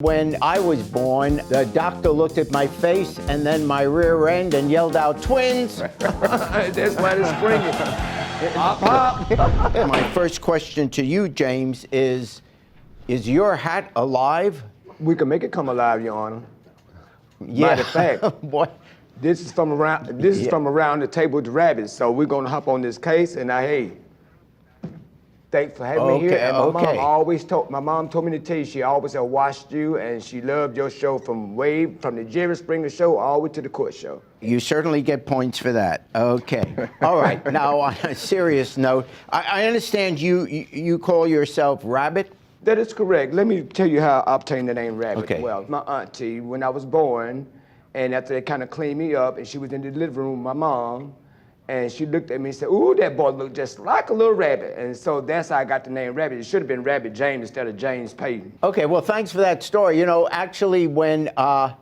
When I was born, the doctor looked at my face and then my rear end and yelled out, "Twins!" That's why it's springing. Pop, pop. My first question to you, James, is your hat alive? We can make it come alive, Your Honor. Yeah. Matter of fact, What? this is from around the table with the rabbits. So we're gonna hop on this case, and hey, thanks for having me here. And my mom told me to tell you, she always had watched you, and she loved your show from the Jerry Springer show all the way to the court show. You certainly get points for that. Okay. All right. Now, on a serious note, I understand you call yourself Rabbit? That is correct. Let me tell you how I obtained the name Rabbit. Okay. Well, my auntie, when I was born, and after they kind of cleaned me up, and she was in the living room with my mom, and she looked at me and said, "Ooh, that boy looked just like a little rabbit." And so that's how I got the name Rabbit. It should have been Rabbit James instead of James Payton. Okay, well, thanks for that story. You know, actually, when I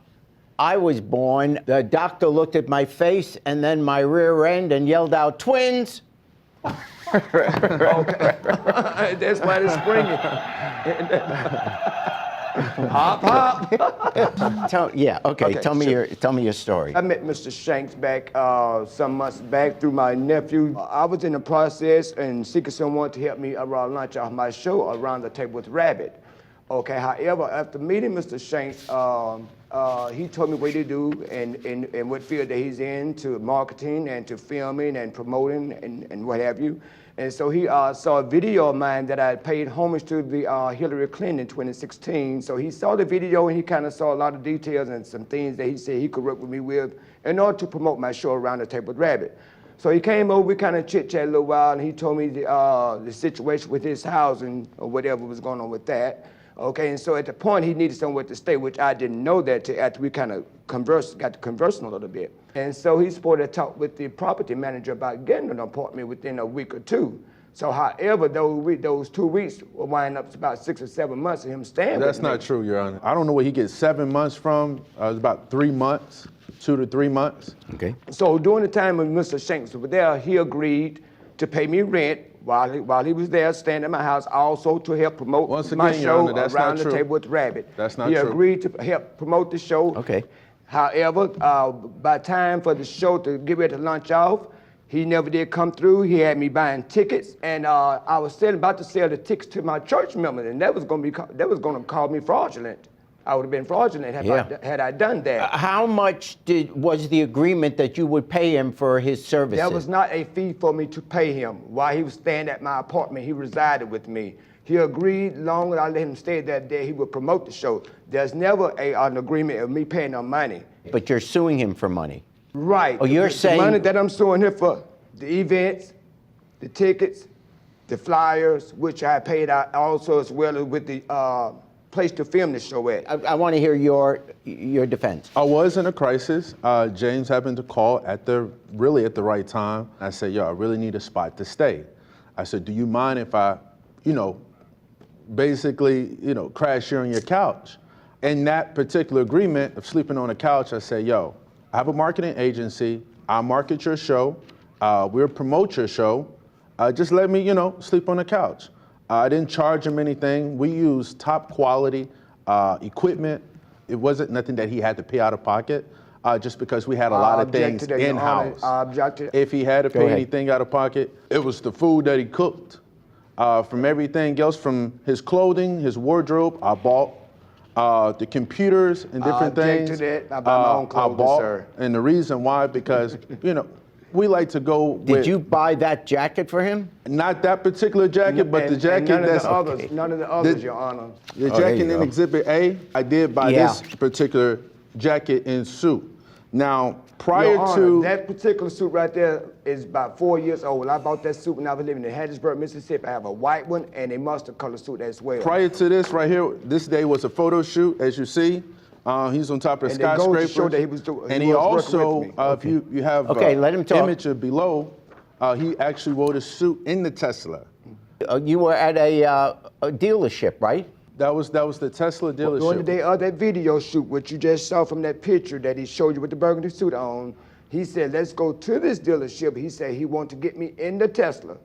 was born, the doctor looked at my face and then my rear end and yelled out, "Twins!" Okay. That's why it's springing. Hop, hop. Tell me your story. I met Mr. Shanks back some months back through my nephew. I was in the process and seeking someone to help me launch off my show Around the Table with Rabbit. Okay, however, after meeting Mr. Shanks, he told me what to do and what field that he's in, to marketing and to filming and promoting and what have you. And so he saw a video of mine that I had paid homage to the Hillary Clinton in 2016. So he saw the video and he kind of saw a lot of details and some things that he said he could work with me with in order to promote my show Around the Table with Rabbit. So he came over, we kind of chit-chatted a little while, and he told me the situation with his housing or whatever was going on with that. Okay, and so at the point he needed somewhere to stay, which I didn't know that till after we kind of got to conversing a little bit. And so he's supposed to talk with the property manager about getting an apartment within a week or two. So however, those 2 weeks will wind up to about 6 or 7 months of him staying with me. That's not true, Your Honor. I don't know where he gets 7 months from. It's about 3 months, 2 to 3 months. Okay. So during the time when Mr. Shanks was there, he agreed to pay me rent while he was there staying at my house, also to help promote my show Around the Table with Rabbit. That's not true. He agreed to help promote the show. Okay. However, by time for the show to get ready to launch off, he never did come through. He had me buying tickets, and I was about to sell the tickets to my church members, and that was going to call me fraudulent. I would have been fraudulent had I done that. How much was the agreement that you would pay him for his services? There was not a fee for me to pay him. While he was staying at my apartment, he resided with me. He agreed, long as I let him stay that day, he would promote the show. There's never an agreement of me paying him money. But you're suing him for money. Right. Oh, you're saying... The money that I'm suing him for, the events, the tickets, the flyers, which I paid out also, as well as with the place to film the show at. I want to hear your defense. I was in a crisis. James happened to call at the right time. I said, "Yo, I really need a spot to stay." I said, "Do you mind if I, basically, crash here on your couch?" In that particular agreement of sleeping on a couch, I said, "Yo, I have a marketing agency. I'll market your show. We'll promote your show. Just let me, sleep on the couch." I didn't charge him anything. We used top quality equipment. It wasn't nothing that he had to pay out of pocket, just because we had a lot of things in-house. I objected. If he had to pay anything out of pocket, it was the food that he cooked. From everything else, from his clothing, his wardrobe, I bought the computers and different things. I buy my own clothing, sir. And the reason why, because, we like to go with... Did you buy that jacket for him? Not that particular jacket, but the jacket none that's... None of the others, Your Honor. The jacket in Exhibit A, I did buy this particular jacket and suit. Now, prior Your Honor, to... that particular suit right there is about 4 years old. I bought that suit when I was living in Hattiesburg, Mississippi. I have a white one and a mustard color suit as well. Prior to this right here, this day was a photo shoot, as you see. He's on top of the skyscraper. Show that he was doing, and he also, Okay. if you have let him talk. image below, he actually wore the suit in the Tesla. You were at a dealership, right? That was the Tesla dealership. During the day of that video shoot, what you just saw from that picture that he showed you with the burgundy suit on, he said, "Let's go to this dealership." He said he wanted to get me in the Tesla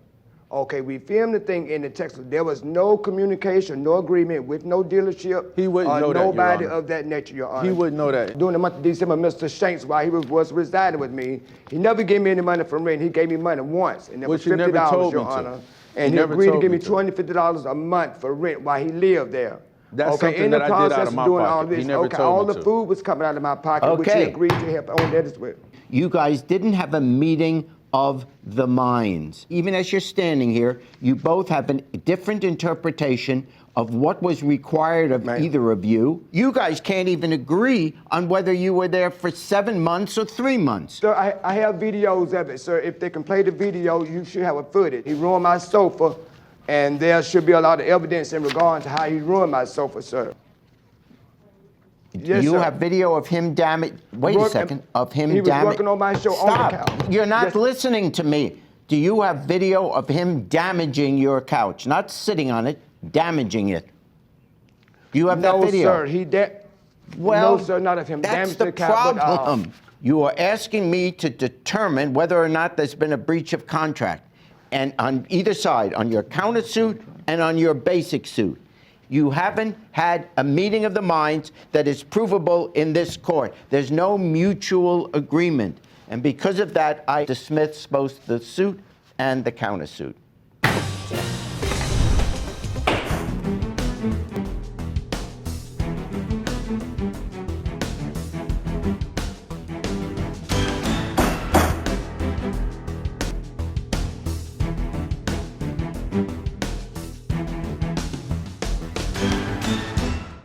Okay, we filmed the thing in the text. There was no communication, no agreement with no dealership. He wouldn't know that, Your nobody Honor. of that nature, Your Honor. He wouldn't know that. During the month of December, Mr. Shanks, while he was residing with me, he never gave me any money for rent. He gave me money once, and it was Which you never $50, told Your me to. Honor. You And he never agreed to told give me me to. $250 a month for rent while he lived there. That's okay, something in the that I did out process of my doing all pocket. He this, never okay, told all me the to. food was coming out of my pocket, which he Okay. agreed to help on that as well. You guys didn't have a meeting of the minds. Even as you're standing here, you both have a different interpretation of what was required of Ma'am. either of you. You guys can't even agree on whether you were there for 7 months or 3 months. Sir, I have videos of it, sir. If they can play the video, you should have a footage. He ruined my sofa, and there should be a lot of evidence in regard to how he ruined my sofa, sir. Yes, You sir. have video of him wait a Work- second, of him he was damage. working on my show on the Stop. couch. You're not Yes. listening to me. Do you have video of him damaging your couch? Not sitting on it, damaging it. Do you have that No, video? sir. Well, no, sir, not of him. That's Damage the the couch, but, problem. You are asking me to determine whether or not there's been a breach of contract, and on either side, on your countersuit and on your basic suit. You haven't had a meeting of the minds that is provable in this court. There's no mutual agreement. And because of that, I dismiss both the suit and the countersuit.